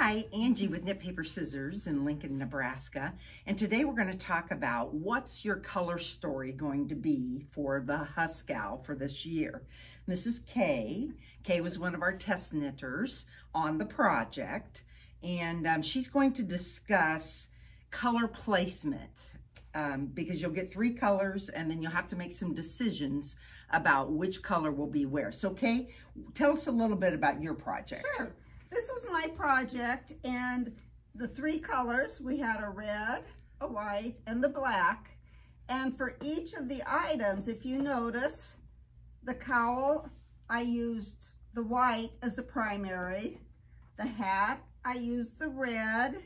Hi, Angie with Knit Paper Scissors in Lincoln, Nebraska. And today we're going to talk about what's your color story going to be for the HusKAL for this year. This is Kay. Kay was one of our test knitters on the project, and she's going to discuss color placement because you'll get 3 colors and then you'll have to make some decisions about which color will be where. So Kay, tell us a little bit about your project. Sure. This was my project, and the 3 colors, we had a red, a white, and the black. And for each of the items, if you notice, the cowl, I used the white as a primary. The hat, I used the red.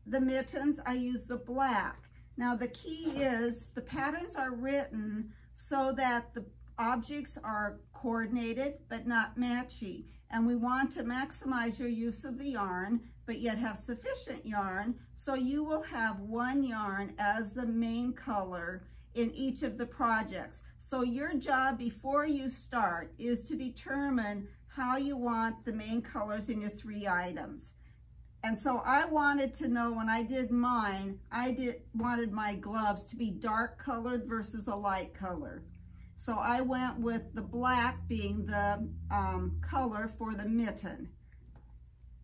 The mittens, I used the black. Now the key is the patterns are written so that the objects are coordinated but not matchy. And we want to maximize your use of the yarn, but yet have sufficient yarn, so you will have 1 yarn as the main color in each of the projects. So your job before you start is to determine how you want the main colors in your 3 items. And so I wanted to know, when I did mine, wanted my gloves to be dark colored versus a light color. So I went with the black being the color for the mitten.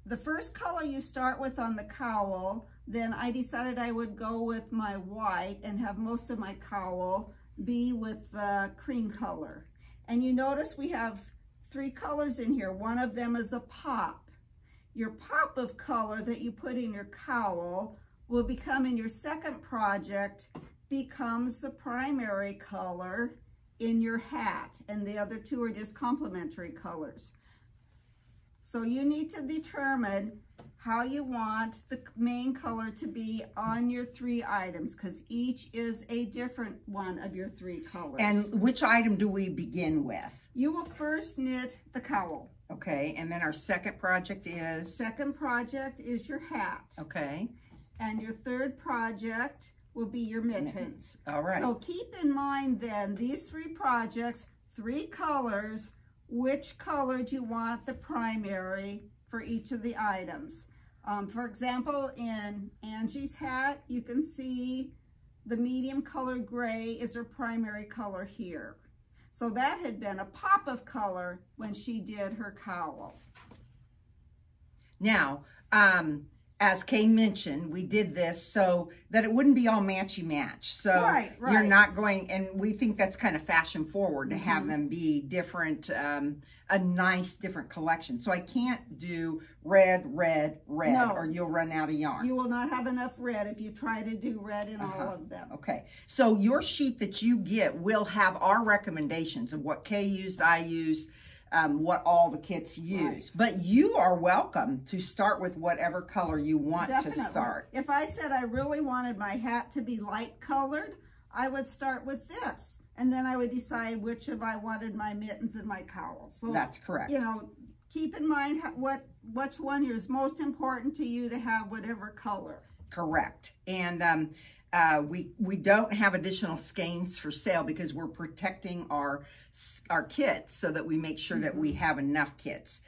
The first color you start with on the cowl, then I decided I would go with my white and have most of my cowl be with the cream color. And you notice we have 3 colors in here. One of them is a pop. Your pop of color that you put in your cowl will become, in your second project, becomes the primary color in your hat, and the other 2 are just complementary colors. So you need to determine how you want the main color to be on your 3 items, because each is a different one of your 3 colors. And which item do we begin with? You will first knit the cowl. Okay, and then our second project is? Second project is your hat. Okay. And your third project will be your mittens. All right. So keep in mind then, these 3 projects, 3 colors, which color do you want the primary for each of the items? For example, in Angie's hat, you can see the medium colored gray is her primary color here. So that had been a pop of color when she did her cowl. Now, as Kay mentioned, we did this so that it wouldn't be all matchy-match. So right. You're not going, and we think that's kind of fashion forward to have them be different, a nice different collection. So I can't do red, red, red, no, or you'll run out of yarn. You will not have enough red if you try to do red in all of them. Okay, so your sheet that you get will have our recommendations of what Kay used, I used, what all the kits use. Right. But you are welcome to start with whatever color you want to start. If I said I really wanted my hat to be light colored, I would start with this. And then I would decide which of I wanted my mittens and my cowl. So that's correct. You know, keep in mind which one is most important to you to have whatever color. Correct. And we don't have additional skeins for sale because we're protecting our kits so that we make sure that we have enough kits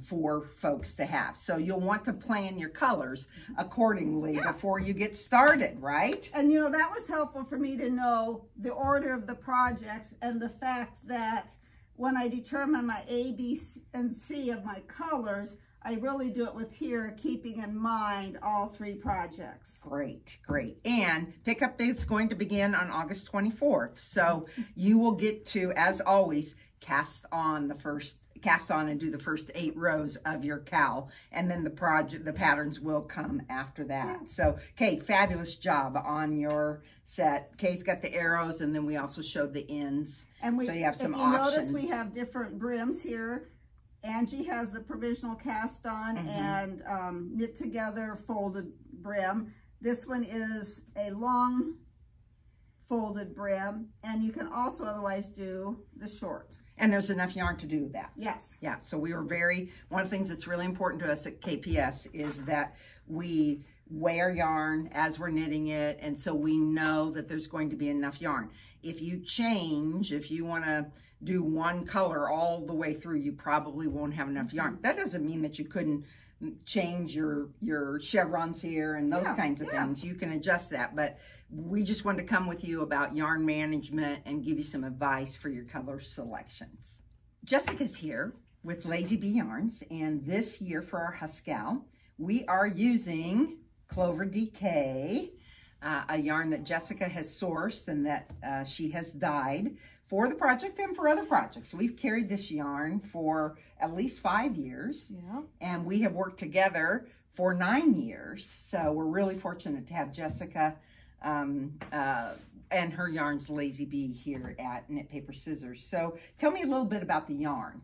for folks to have. So you'll want to plan your colors accordingly before you get started, right? And you know, that was helpful for me to know the order of the projects, and the fact that when I determine my A, B, and C of my colors, I really do it with here, keeping in mind all 3 projects. Great, great. And pickup is going to begin on August 24th. So you will get to, as always, cast on and do the first 8 rows of your cowl, and then the patterns will come after that. So Kay, fabulous job on your set. Kay's got the arrows, and then we also showed the ends. And so you have some options. If you notice, we have different brims here. Angie has the provisional cast on and knit together folded brim. This one is a long folded brim, and you can also otherwise do the short. And there's enough yarn to do that. Yes. Yeah, so we were one of the things that's really important to us at KPS is that we weigh our yarn as we're knitting it, and so we know that there's going to be enough yarn. If you want to do one color all the way through, you probably won't have enough yarn. That doesn't mean that you couldn't change your chevrons here and those kinds of things. You can adjust that, but we just wanted to come with you about yarn management and give you some advice for your color selections. Jessica's here with Lazy Bee Yarns, and this year for our HusKAL, we are using Clover DK, a yarn that Jessica has sourced and that she has dyed for the project and for other projects. We've carried this yarn for at least 5 years, and we have worked together for 9 years. So we're really fortunate to have Jessica and her yarns Lazy Bee here at Knit Paper Scissors. So tell me a little bit about the yarn.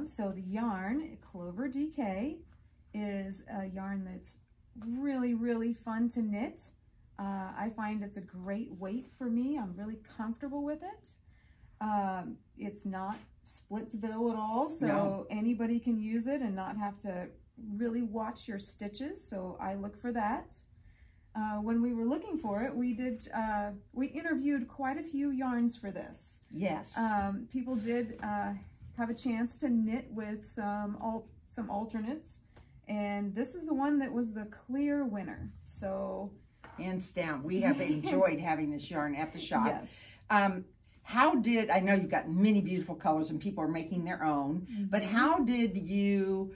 So the yarn, Clover DK, is a yarn that's really fun to knit. I find it's a great weight for me. I'm really comfortable with it. It's not Splitsville at all, so anybody can use it and not have to really watch your stitches, so I look for that. When we were looking for it, we interviewed quite a few yarns for this. Yes. People did have a chance to knit with some alternates, and this is the one that was the clear winner. So hands down, we have enjoyed having this yarn at the shop. Yes. I know you've got many beautiful colors and people are making their own, but how did you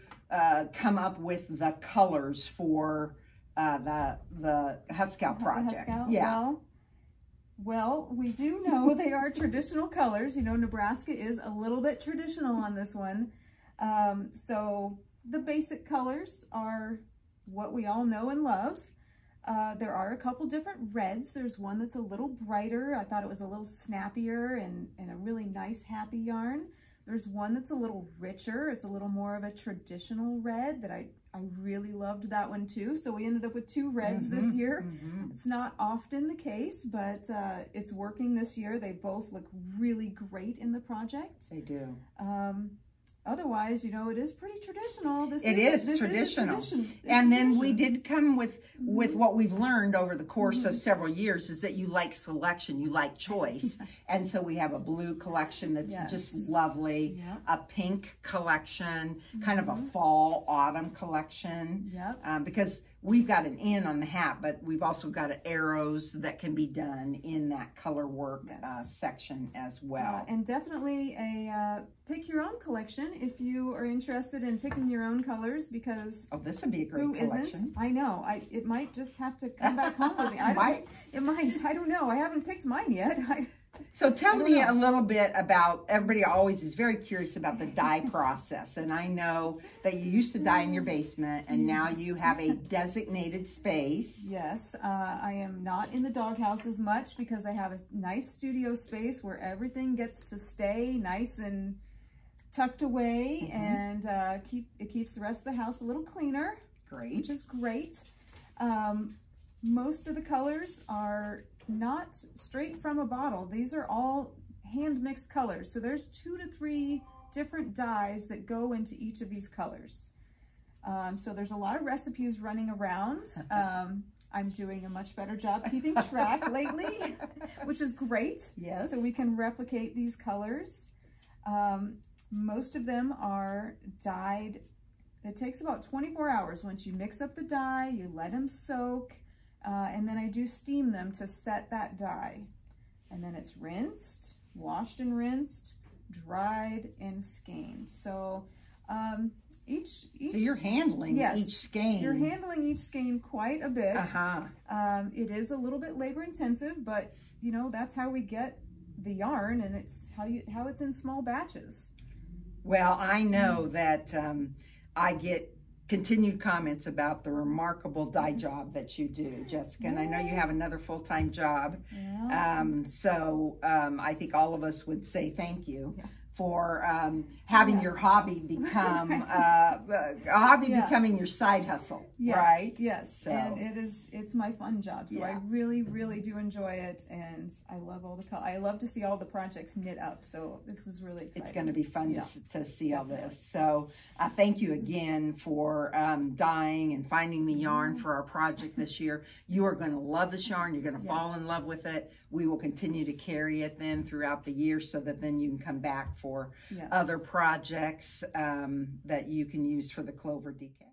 come up with the colors for the HusKAL project? The HusKAL? Well, we do know they are traditional colors. You know, Nebraska is a little bit traditional on this one. So the basic colors are what we all know and love. There are a couple different reds. There's one that's a little brighter. I thought it was a little snappier and a really nice, happy yarn. There's one that's a little richer. It's a little more of a traditional red that I really loved that one too. So we ended up with 2 reds this year. It's not often the case, but it's working this year. They both look really great in the project. They do. Otherwise, you know, it is pretty traditional. It is traditional. And then we did come with what we've learned over the course of several years is that you like selection, you like choice. And so we have a blue collection that's just lovely, a pink collection, kind of a fall autumn collection. Because we've got an N on the hat, but we've also got arrows that can be done in that color work section as well. And definitely a pick your own collection if you are interested in picking your own colors, because this would be a great collection. Isn't? I know. It might just have to come back home with me. It might. I don't know. I haven't picked mine yet. So tell me a little bit about, everybody always is very curious about the dye process. And I know that you used to dye in your basement and now you have a designated space. Yes, I am not in the doghouse as much because I have a nice studio space where everything gets to stay nice and tucked away, and it keeps the rest of the house a little cleaner. Great. Which is great. Most of the colors are not straight from a bottle. These are all hand mixed colors. So there's 2 to 3 different dyes that go into each of these colors. So there's a lot of recipes running around. I'm doing a much better job keeping track lately, which is great. Yes. So we can replicate these colors. Most of them are dyed. It takes about 24 hours. Once you mix up the dye, you let them soak, and then I do steam them to set that dye. And then it's rinsed, washed and rinsed, dried and skeined. So each so you're handling each skein. You're handling each skein quite a bit. It is a little bit labor intensive, but you know, that's how we get the yarn, and it's how it's in small batches. Well, I know that I get continued comments about the remarkable dye job that you do, Jessica, and I know you have another full-time job. So I think all of us would say thank you for having your hobby become becoming your side hustle, right? Yes, so. And it's my fun job, so I really do enjoy it, and I love I love to see all the projects knit up, so this is really exciting. It's going to be fun to see all this. So thank you again for dyeing and finding the yarn for our project this year. You are going to love this yarn. You're going to fall in love with it. We will continue to carry it then throughout the year so that then you can come back for for Yes. other projects that you can use for the clover decal.